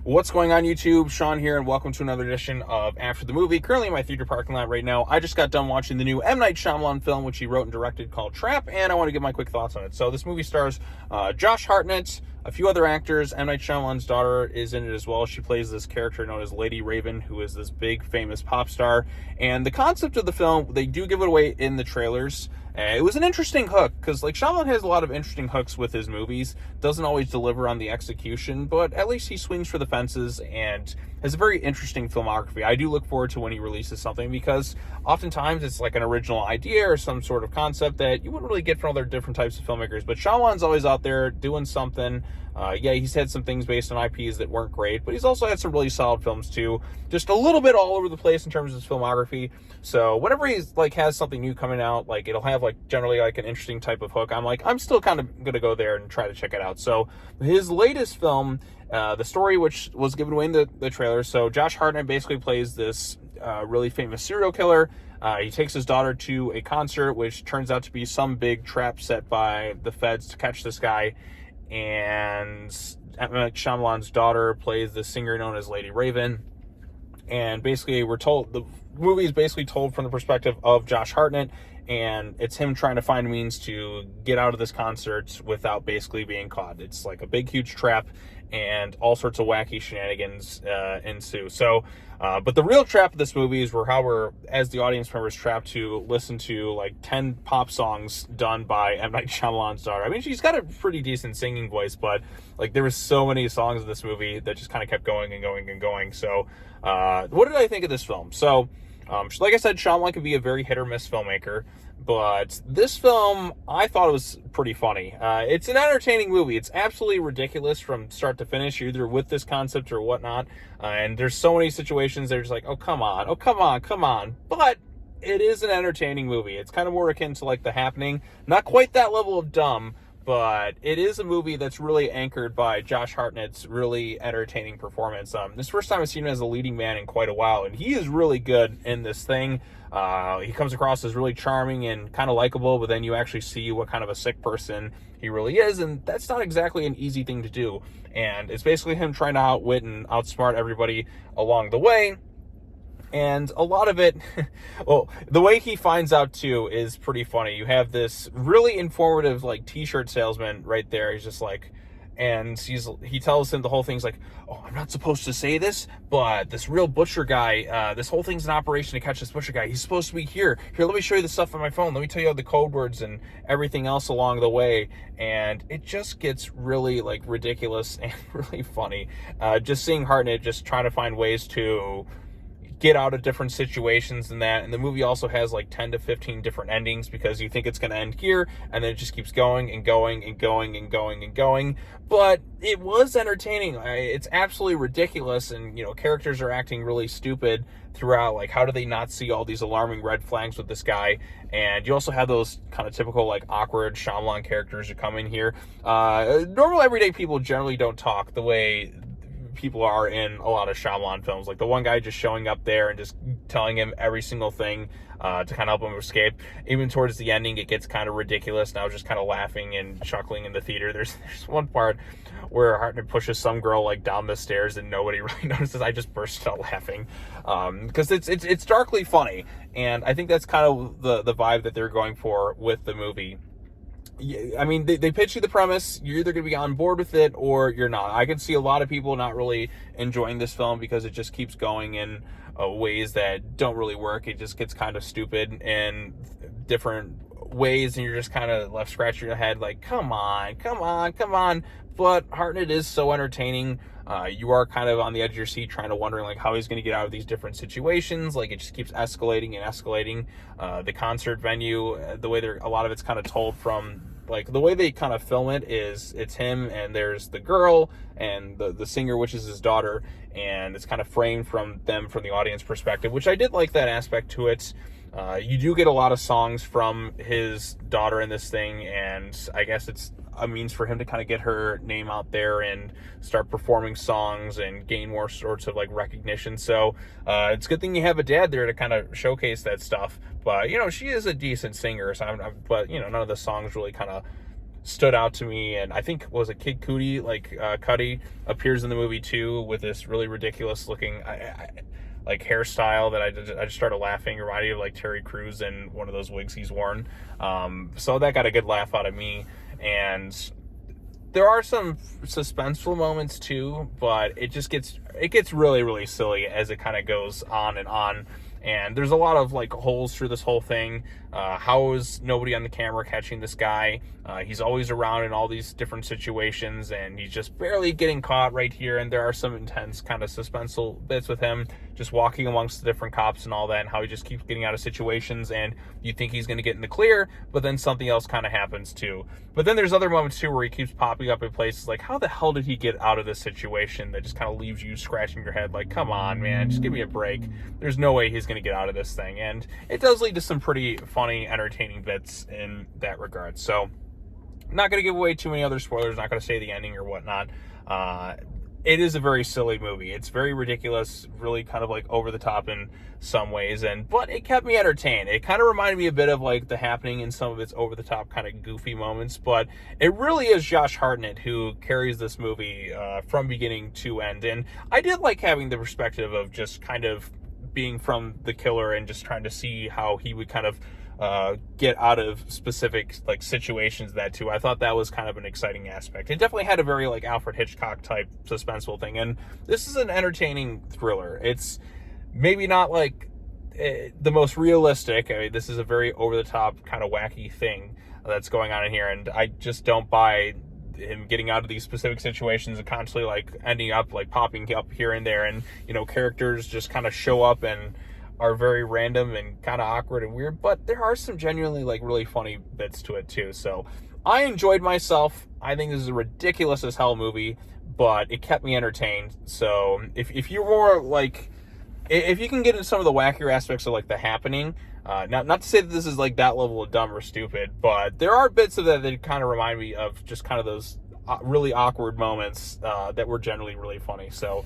What's going on, YouTube? Sean here, and welcome to another edition of After the Movie. Currently in my theater parking lot right now. I just got done watching the new Night Shyamalan film, which he wrote and directed, called Trap, and I want to give my quick thoughts on it. So this movie stars Josh Hartnett, a few other actors. Night Shyamalan's daughter is in it as well. She plays this character known as Lady Raven, who is this big, famous pop star. And the concept of the film, they do give it away in the trailers. It was an interesting hook, because Shyamalan has a lot of interesting hooks with his movies. Doesn't always deliver on the execution, but at least he swings for the fences and has a very interesting filmography. I do look forward to when he releases something, because oftentimes it's like an original idea or some sort of concept that you wouldn't really get from other different types of filmmakers. But Shyamalan's always out there doing something. Yeah, he's had some things based on IPs that weren't great, but he's also had some really solid films too. Just a little bit all over the place in terms of his filmography. So whenever he's has something new coming out, it'll have generally an interesting type of hook, I'm still kind of gonna go there and try to check it out. So his latest film, the story which was given away in the trailer. So Josh Hartnett basically plays this really famous serial killer. He takes his daughter to a concert, which turns out to be some big trap set by the feds to catch this guy. And M. Night Shyamalan's daughter plays the singer known as Lady Raven. And basically, we're told the movie is basically told from the perspective of Josh Hartnett, and it's him trying to find means to get out of this concert without basically being caught. It's like a big, huge trap, and all sorts of wacky shenanigans ensue. So, but the real trap of this movie is how we're, as the audience members, trapped to listen to 10 pop songs done by M. Night Shyamalan's daughter. I mean, she's got a pretty decent singing voice, but there were so many songs in this movie that just kind of kept going and going and going. So, what did I think of this film? So, like I said, Shyamalan can be a very hit or miss filmmaker, but this film, I thought it was pretty funny. It's an entertaining movie. It's absolutely ridiculous from start to finish. You're either with this concept or whatnot, and there's so many situations that are just oh, come on, oh, come on, come on. But it is an entertaining movie. It's kind of more akin to The Happening. Not quite that level of dumb, but it is a movie that's really anchored by Josh Hartnett's really entertaining performance. This first time I've seen him as a leading man in quite a while, and he is really good in this thing. He comes across as really charming and kind of likable, but then you actually see what kind of a sick person he really is, and that's not exactly an easy thing to do. And it's basically him trying to outwit and outsmart everybody along the way. And a lot of it, well, the way he finds out too is pretty funny. You have this really informative t-shirt salesman right there. He's just and he tells him the whole thing's oh, I'm not supposed to say this, but this real butcher guy, this whole thing's an operation to catch this butcher guy. He's supposed to be here. Here, let me show you the stuff on my phone. Let me tell you all the code words and everything else along the way. And it just gets really ridiculous and really funny. Just seeing Hartnett just trying to find ways to get out of different situations and that. And the movie also has 10 to 15 different endings, because you think it's going to end here, and then it just keeps going and going and going and going and going. But it was entertaining. It's absolutely ridiculous, and characters are acting really stupid throughout. How do they not see all these alarming red flags with this guy? And you also have those kind of typical awkward Shyamalan characters who come in here. Normal everyday people generally don't talk the way people are in a lot of Shyamalan films. The one guy just showing up there and just telling him every single thing to kind of help him escape. Even towards the ending, it gets kind of ridiculous, and I was just kind of laughing and chuckling in the theater. There's one part where Hartnett pushes some girl down the stairs and nobody really notices. I just burst out laughing because it's darkly funny, and I think that's kind of the vibe that they're going for with the movie. I mean, they pitch you the premise. You're either going to be on board with it or you're not. I can see a lot of people not really enjoying this film because it just keeps going in ways that don't really work. It just gets kind of stupid in different ways, and you're just kind of left scratching your head come on, come on, come on. But Hartnett is so entertaining. You are kind of on the edge of your seat trying to wondering how he's going to get out of these different situations. It just keeps escalating and escalating. The concert venue, the way a lot of it's kind of told from the way they kind of film it is it's him and there's the girl and the singer, which is his daughter, and it's kind of framed from the audience perspective, which I did like that aspect to it. You do get a lot of songs from his daughter in this thing, and I guess it's a means for him to kind of get her name out there and start performing songs and gain more sorts of recognition. So it's a good thing you have a dad there to kind of showcase that stuff. But she is a decent singer, so but none of the songs really kind of stood out to me. And I think, was it Kid Cudi, Cudi appears in the movie too with this really ridiculous looking like hairstyle that I just started laughing. Reminded me of like Terry Crews in one of those wigs he's worn. So that got a good laugh out of me. And there are some suspenseful moments too, but it gets really, really silly as it kind of goes on and on. And there's a lot of like holes through this whole thing. How is nobody on the camera catching this guy? He's always around in all these different situations, and he's just barely getting caught right here. And there are some intense kind of suspenseful bits with him just walking amongst the different cops and all that, and how he just keeps getting out of situations, and you think he's going to get in the clear, but then something else kind of happens too. But then there's other moments too where he keeps popping up in places like, how the hell did he get out of this situation? That just kind of leaves you scratching your head like, come on, man, just give me a break. There's no way he's going to get out of this thing. And it does lead to some pretty funny, entertaining bits in that regard. So I'm not going to give away too many other spoilers, not going to say the ending or whatnot. It is a very silly movie. It's very ridiculous, really kind of like over the top in some ways, but it kept me entertained. It kind of reminded me a bit of like The Happening in some of its over the top kind of goofy moments, but it really is Josh Hartnett who carries this movie from beginning to end. And I did like having the perspective of just kind of being from the killer and just trying to see how he would kind of get out of specific like situations. That too, I thought that was kind of an exciting aspect. It definitely had a very like Alfred Hitchcock type suspenseful thing, and this is an entertaining thriller. It's maybe not like the most realistic. I mean, this is a very over the top kind of wacky thing that's going on in here, and I just don't buy him getting out of these specific situations and constantly like ending up like popping up here and there, and characters just kind of show up and are very random and kind of awkward and weird, but there are some genuinely like really funny bits to it too. So I enjoyed myself. I think this is a ridiculous as hell movie, but it kept me entertained. So if you're more like, if you can get into some of the wackier aspects of like The Happening, not to say that this is like that level of dumb or stupid, but there are bits of that kind of remind me of just kind of those really awkward moments that were generally really funny. So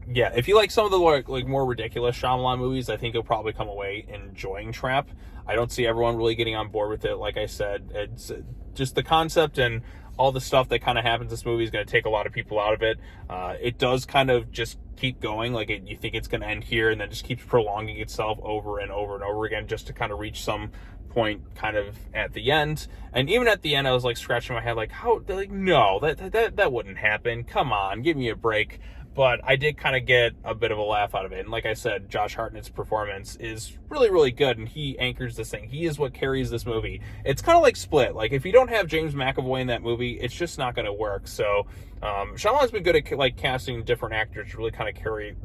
yeah, if you like some of the like more ridiculous Shyamalan movies, I think you'll probably come away enjoying Trap. I don't see everyone really getting on board with it. Like I said, it's just the concept and all the stuff that kind of happens in this movie is going to take a lot of people out of it. It does kind of just keep going. Like you think it's going to end here, and then just keeps prolonging itself over and over and over again, just to kind of reach some point kind of at the end. And even at the end, I was like scratching my head, like, how? Like, no, that wouldn't happen. Come on, give me a break. But I did kind of get a bit of a laugh out of it. And like I said, Josh Hartnett's performance is really, really good, and he anchors this thing. He is what carries this movie. It's kind of like Split. Like, if you don't have James McAvoy in that movie, it's just not going to work. So Shyamalan's been good at like casting different actors to really kind of carry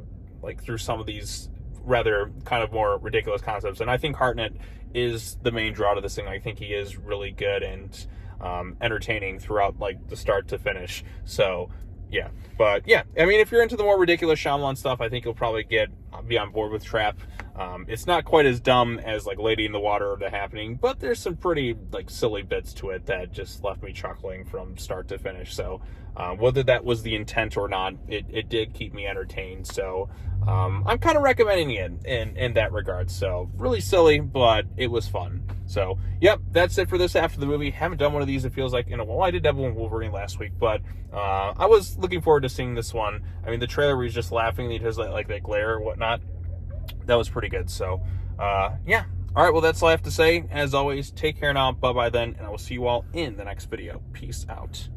like through some of these rather kind of more ridiculous concepts. And I think Hartnett is the main draw to this thing. I think he is really good and entertaining throughout like the start to finish. So yeah, but yeah, I mean, if you're into the more ridiculous Shyamalan stuff, I think you'll probably be on board with Trap. It's not quite as dumb as like Lady in the Water or The Happening, but there's some pretty like silly bits to it that just left me chuckling from start to finish. So whether that was the intent or not, it did keep me entertained. So I'm kind of recommending it in that regard. So really silly, but it was fun. So yep, that's it for this after the movie. Haven't done one of these, it feels like, in a while. I did Devil and Wolverine last week, but I was looking forward to seeing this one. I mean, the trailer where he's just laughing and he does like that glare or whatnot, that was pretty good. So yeah, all right, well, that's all I have to say. As always, take care now, bye bye then, and I will see you all in the next video. Peace out.